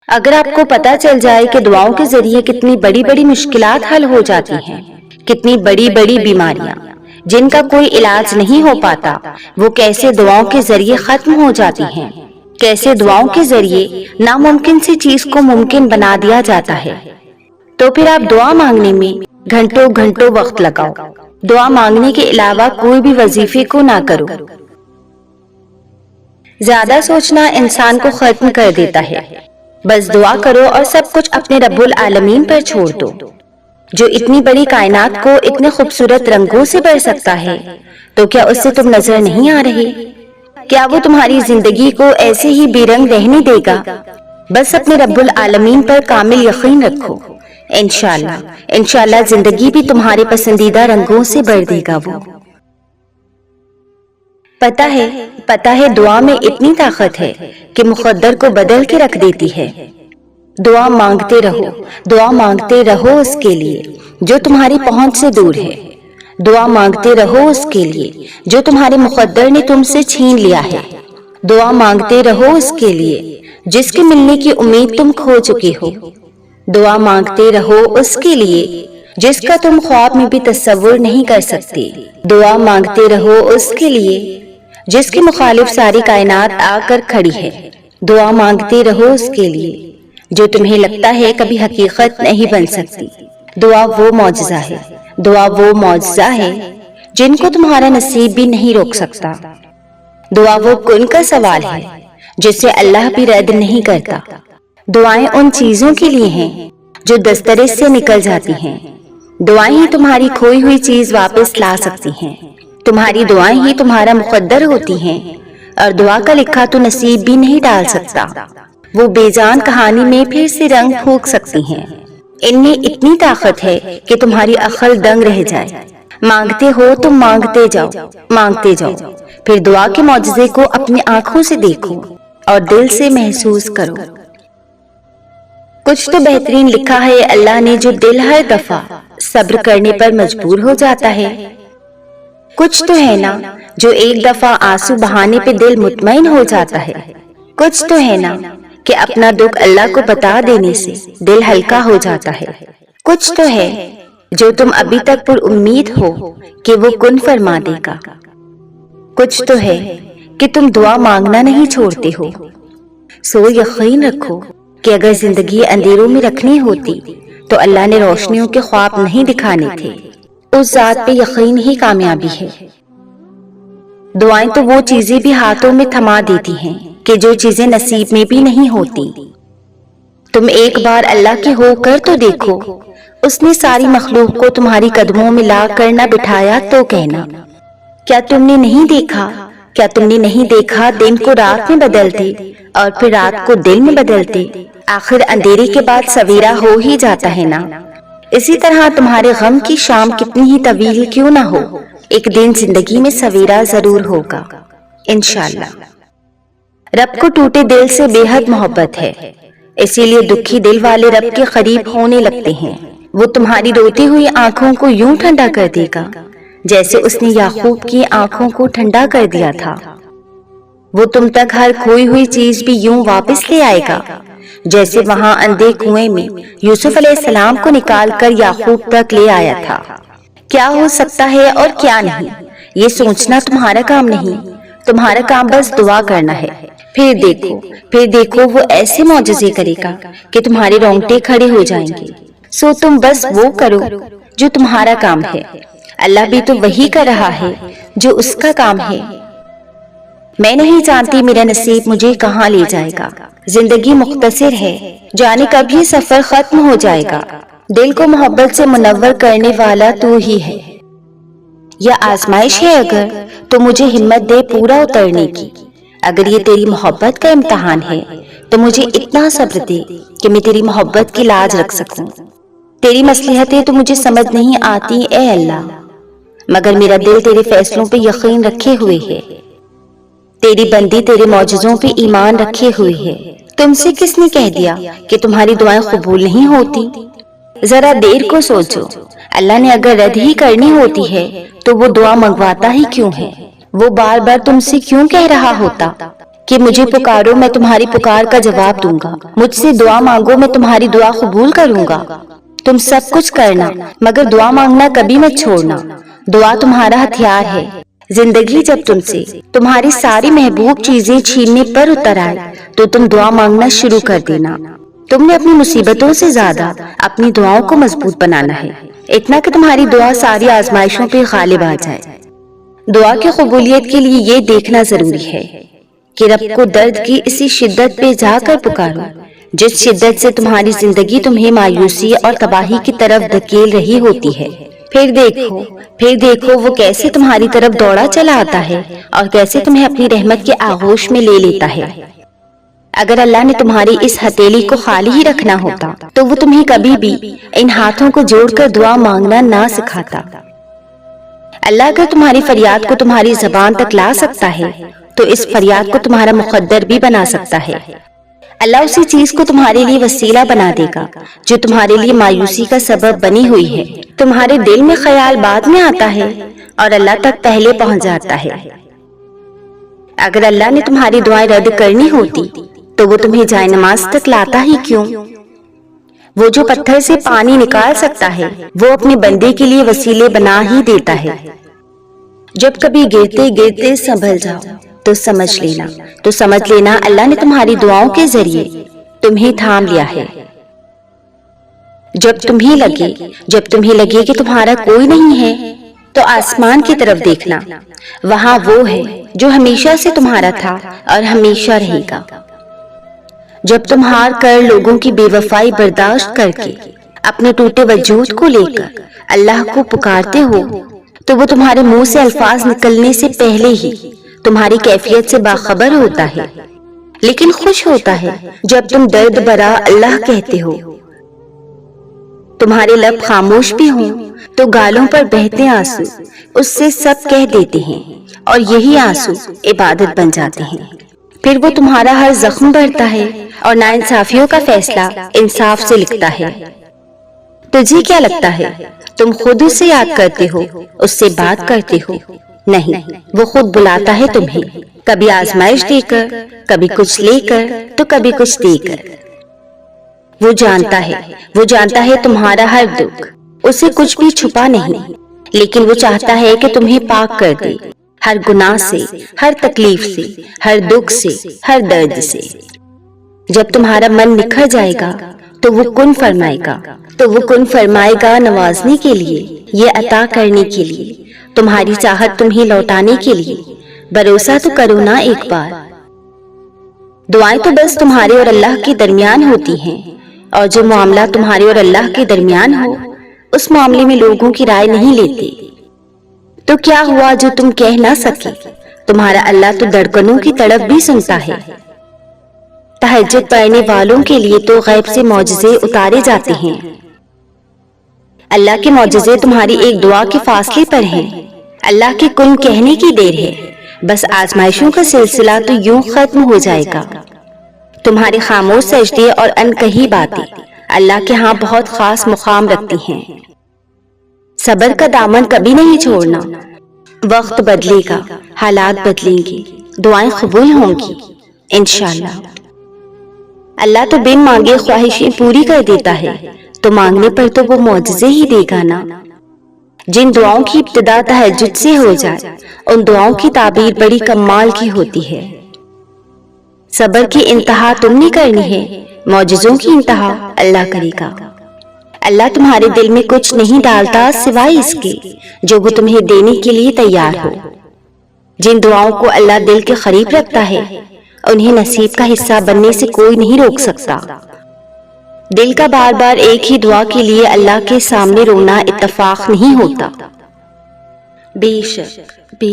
اگر آپ کو پتا چل جائے کہ دعاؤں کے ذریعے کتنی بڑی بڑی مشکلات حل ہو جاتی ہیں، کتنی بڑی بڑی بیماریاں جن کا کوئی علاج نہیں ہو پاتا وہ کیسے دعاؤں کے ذریعے ختم ہو جاتی ہیں، کیسے دعاؤں کے ذریعے ناممکن سی چیز کو ممکن بنا دیا جاتا ہے، تو پھر آپ دعا مانگنے میں گھنٹوں گھنٹوں وقت لگاؤ۔ دعا مانگنے کے علاوہ کوئی بھی وظیفے کو نہ کرو۔ زیادہ سوچنا انسان کو ختم کر دیتا ہے۔ بس دعا کرو اور سب کچھ اپنے رب العالمین پر چھوڑ دو، جو اتنی بڑی کائنات کو اتنے خوبصورت رنگوں سے بھر سکتا ہے، تو کیا اس سے تم نظر نہیں آ رہے؟ کیا وہ تمہاری زندگی کو ایسے ہی بے رنگ رہنے دے گا؟ بس اپنے رب العالمین پر کامل یقین رکھو، انشاءاللہ زندگی بھی تمہارے پسندیدہ رنگوں سے بھر دے گا۔ وہ پتہ ہے دعا میں اتنی طاقت ہے کہ مقدر کو بدل کے رکھ دیتی ہے۔ دعا مانگتے رہو اس کے لیے جو تمہاری پہنچ سے دور ہے۔ دعا مانگتے رہو اس کے لیے جو تمہارے مقدر نے تم سے چھین لیا ہے۔ دعا مانگتے رہو اس کے لیے جس کے ملنے کی امید تم کھو چکے ہو۔ دعا مانگتے رہو اس کے لیے جس کا تم خواب میں بھی تصور نہیں کر سکتے۔ دعا مانگتے رہو اس کے لیے جس کے مخالف ساری کائنات آ کر کھڑی ہے۔ دعا مانگتے رہو اس کے لیے جو تمہیں لگتا ہے کبھی حقیقت نہیں بن سکتی۔ دعا وہ معجزہ ہے جن کو تمہارا نصیب بھی نہیں روک سکتا۔ دعا وہ کن کا سوال ہے جسے اللہ بھی رد نہیں کرتا۔ دعائیں ان چیزوں کے لیے ہیں جو دسترس سے نکل جاتی ہیں۔ دعائیں ہی تمہاری کھوئی ہوئی چیز واپس لا سکتی ہیں۔ تمہاری دعائیں ہی تمہارا مقدر ہوتی ہیں، اور دعا کا لکھا تو نصیب بھی نہیں ڈال سکتا۔ وہ بے جان کہانی میں پھر سے رنگ پھونک سکتی ہیں۔ ان میں اتنی طاقت ہے کہ تمہاری عقل دنگ رہ جائے۔ مانگتے ہو تم مانگتے جاؤ، پھر دعا کے معجزے کو اپنی آنکھوں سے دیکھو اور دل سے محسوس کرو۔ کچھ تو بہترین لکھا ہے اللہ نے جو دل ہر دفعہ صبر کرنے پر مجبور ہو جاتا ہے۔ کچھ تو ہے نا جو ایک دفعہ آنسو بہانے پہ دل مطمئن ہو جاتا ہے۔ کچھ تو ہے نا کہ اپنا دکھ اللہ کو بتا دینے سے دل ہلکا ہو جاتا ہے۔ کچھ تو ہے جو تم ابھی تک پر امید ہو کہ وہ کن فرما دے گا۔ کچھ تو ہے کہ تم دعا مانگنا نہیں چھوڑتے ہو۔ سو یقین رکھو کہ اگر زندگی اندھیروں میں رکھنی ہوتی تو اللہ نے روشنیوں کے خواب نہیں دکھانے تھے۔ اس ذات پہ یقین ہی کامیابی ہے۔ دعائیں تو وہ چیزیں بھی ہاتھوں میں تھما دیتی ہیں کہ جو چیزیں نصیب میں بھی نہیں ہوتی۔ تم ایک بار اللہ کے ہو کر تو دیکھو، اس نے ساری مخلوق کو تمہاری قدموں میں لا کر نہ بٹھایا تو کہنا، کیا تم نے نہیں دیکھا دن کو رات میں بدلتے اور پھر رات کو دن میں بدلتے؟ آخر اندھیرے کے بعد سویرا ہو ہی جاتا ہے نا۔ اسی طرح تمہارے غم کی شام کتنی ہی طویل کیوں نہ ہو، ایک دن زندگی میں سویرا ضرور ہوگا انشاءاللہ۔ رب کو ٹوٹے دل سے بے حد محبت ہے، اسی لیے دکھی دل والے رب کے قریب ہونے لگتے ہیں۔ وہ تمہاری روتی ہوئی آنکھوں کو یوں ٹھنڈا کر دے گا جیسے اس نے یعقوب کی آنکھوں کو ٹھنڈا کر دیا تھا۔ وہ تم تک ہر کھوئی ہوئی چیز بھی یوں واپس لے آئے گا جیسے وہاں اندھے کنویں میں یوسف علیہ السلام کو نکال کر یعقوب تک لے آیا تھا۔ کیا ہو سکتا ہے اور کیا نہیں، یہ سوچنا تمہارا کام نہیں، تمہارا کام بس دعا کرنا ہے۔ پھر دیکھو وہ ایسے معجزے کرے گا کہ تمہارے رونگٹے کھڑے ہو جائیں گے۔ سو تم بس وہ کرو جو تمہارا کام ہے، اللہ بھی تو وہی کر رہا ہے جو اس کا کام ہے۔ میں نہیں جانتی میرا نصیب مجھے کہاں لے جائے گا، زندگی مختصر ہے، جانے کب یہ سفر ختم ہو جائے گا۔ دل کو محبت سے منور کرنے والا تو ہی ہے۔ یا آزمائش ہے اگر تو مجھے ہمت دے پورا اترنے کی۔ اگر یہ تیری محبت کا امتحان ہے تو مجھے اتنا صبر دے کہ میں تیری محبت کی لاج رکھ سکوں۔ تیری مصلحتیں تو مجھے سمجھ نہیں آتی اے اللہ، مگر میرا دل تیرے فیصلوں پہ یقین رکھے ہوئے ہے۔ تیری بندی تیرے معجزوں پہ ایمان رکھے ہوئے ہے۔ تم سے کس نے کہہ دیا کہ تمہاری دعائیں قبول نہیں ہوتی؟ ذرا دیر کو سوچو، اللہ نے اگر رد ہی کرنی ہوتی ہے تو وہ دعا منگواتا ہی کیوں ہے؟ وہ بار بار تم سے کیوں کہہ رہا ہوتا کہ مجھے پکارو میں تمہاری پکار کا جواب دوں گا، مجھ سے دعا مانگو میں تمہاری دعا قبول کروں گا۔ تم سب کچھ کرنا مگر دعا مانگنا کبھی مت چھوڑنا، دعا تمہارا ہتھیار ہے۔ زندگی جب تم سے تمہاری ساری محبوب چیزیں چھیننے پر اتر آئے تو تم دعا مانگنا شروع کر دینا۔ تم نے اپنی مصیبتوں سے زیادہ اپنی دعاؤں کو مضبوط بنانا ہے، اتنا کہ تمہاری دعا ساری آزمائشوں پہ غالب آ جائے۔ دعا کی قبولیت کے لیے یہ دیکھنا ضروری ہے کہ رب کو درد کی اسی شدت پہ جا کر پکارو جس شدت سے تمہاری زندگی تمہیں مایوسی اور تباہی کی طرف دھکیل رہی ہوتی ہے۔ پھر دیکھو وہ کیسے تمہاری طرف دوڑا چلا آتا ہے اور کیسے تمہیں اپنی رحمت کے آغوش میں لے لیتا ہے۔ اگر اللہ نے تمہاری اس ہتھیلی کو خالی ہی رکھنا ہوتا تو وہ تمہیں کبھی بھی ان ہاتھوں کو جوڑ کر دعا مانگنا نہ سکھاتا۔ اللہ اگر تمہاری فریاد کو تمہاری زبان تک لا سکتا ہے تو اس فریاد کو تمہارا مقدر بھی بنا سکتا ہے۔ اللہ اسی چیز کو تمہارے لیے وسیلہ بنا دے گا جو تمہارے لیے مایوسی کا سبب بنی ہوئی ہے۔ تمہارے دل میں خیال بعد میں آتا ہے اور اللہ تک پہلے پہنچ جاتا ہے۔ اگر اللہ نے تمہاری دعائیں رد کرنی ہوتی تو وہ تمہیں جائے نماز تک لاتا ہی کیوں؟ وہ جو پتھر سے پانی نکال سکتا ہے وہ اپنے بندے کے لیے وسیلے بنا ہی دیتا ہے۔ جب کبھی گرتے گرتے سنبھل جاؤ تو سمجھ لینا اللہ نے تمہاری دعاؤں کے ذریعے تمہیں تھام لیا ہے۔ جب تمہیں لگے کہ تمہارا کوئی نہیں ہے تو آسمان کی طرف دیکھنا، وہاں وہ ہے جو ہمیشہ سے تمہارا تھا اور ہمیشہ رہے گا۔ جب تم ہار کر لوگوں کی بے وفائی برداشت کر کے اپنے ٹوٹے وجود کو لے کر اللہ کو پکارتے ہو تو وہ تمہارے منہ سے الفاظ نکلنے سے پہلے ہی تمہاری کیفیت سے باخبر ہوتا ہے، لیکن خوش ہوتا ہے جب تم درد برا اللہ کہتے ہو۔ تمہارے لب خاموش بھی ہوں تو گالوں پر بہتے آنسو اس سے سب کہہ دیتے ہیں اور یہی آنسو عبادت بن جاتے ہیں۔ پھر وہ تمہارا ہر زخم بھرتا ہے اور ناانصافیوں کا فیصلہ انصاف سے لکھتا ہے۔ تجھے کیا لگتا ہے تم خود اسے یاد کرتے ہو، اس سے بات کرتے ہو؟ نہیں، وہ خود بلاتا ہے تمہیں، کبھی آزمائش دے کر، کبھی کچھ لے کر تو کبھی کچھ دے کر۔ وہ جانتا ہے تمہارا ہر دکھ، اسے کچھ بھی چھپا نہیں، لیکن وہ چاہتا ہے کہ تمہیں پاک کر دے، ہر گناہ سے، ہر تکلیف سے، ہر دکھ سے، ہر درد سے۔ جب تمہارا من نکھر جائے گا تو وہ کن فرمائے گا نوازنے کے لیے، یہ عطا کرنے کے لیے، تمہاری چاہت تمہیں لوٹانے کے لیے۔ بھروسہ تو کرو نا ایک بار۔ دعائیں تو بس تمہارے اور اللہ کے درمیان ہوتی ہیں، اور جو معاملہ تمہارے اور اللہ کے درمیان ہو اس معاملے میں لوگوں کی رائے نہیں لیتے۔ تو کیا ہوا جو تم کہہ نہ سکے؟ تمہارا اللہ تو دھڑکنوں کی تڑپ بھی سنتا ہے۔ تہجد پڑھنے والوں کے لیے تو غیب سے معجزے اتارے جاتے ہیں۔ اللہ کے معجزے تمہاری ایک دعا کے فاصلے پر ہیں۔ اللہ کے کن کہنے کی دیر ہے، بس آزمائشوں کا سلسلہ تو یوں ختم ہو جائے گا۔ تمہارے خاموش سجدے اور انکہی باتیں اللہ کے ہاں بہت خاص مقام رکھتی ہیں۔ صبر کا دامن کبھی نہیں چھوڑنا، وقت بدلے گا، حالات بدلیں گے، دعائیں قبول ہوں گی انشاءاللہ۔ اللہ تو بن مانگے خواہشیں پوری کر دیتا ہے، تو مانگنے پر تو وہ معجزے ہی دے گا نا۔ جن دعاؤں کی ابتدا تہجد سے ہو جائے ان دعاؤں کی تعبیر بڑی کمال کی ہوتی ہے۔ صبر کی انتہا تم نے کرنی ہے، معجزوں کی انتہا اللہ کرے گا۔ اللہ تمہارے دل میں کچھ نہیں ڈالتا سوائے اس کے جو وہ تمہیں دینے کے لیے تیار ہو۔ جن دعاؤں کو اللہ دل کے قریب رکھتا ہے انہیں نصیب کا حصہ بننے سے کوئی نہیں روک سکتا۔ دل کا بار بار ایک ہی دعا کے لیے اللہ کے سامنے رونا اتفاق نہیں ہوتا۔ بے شک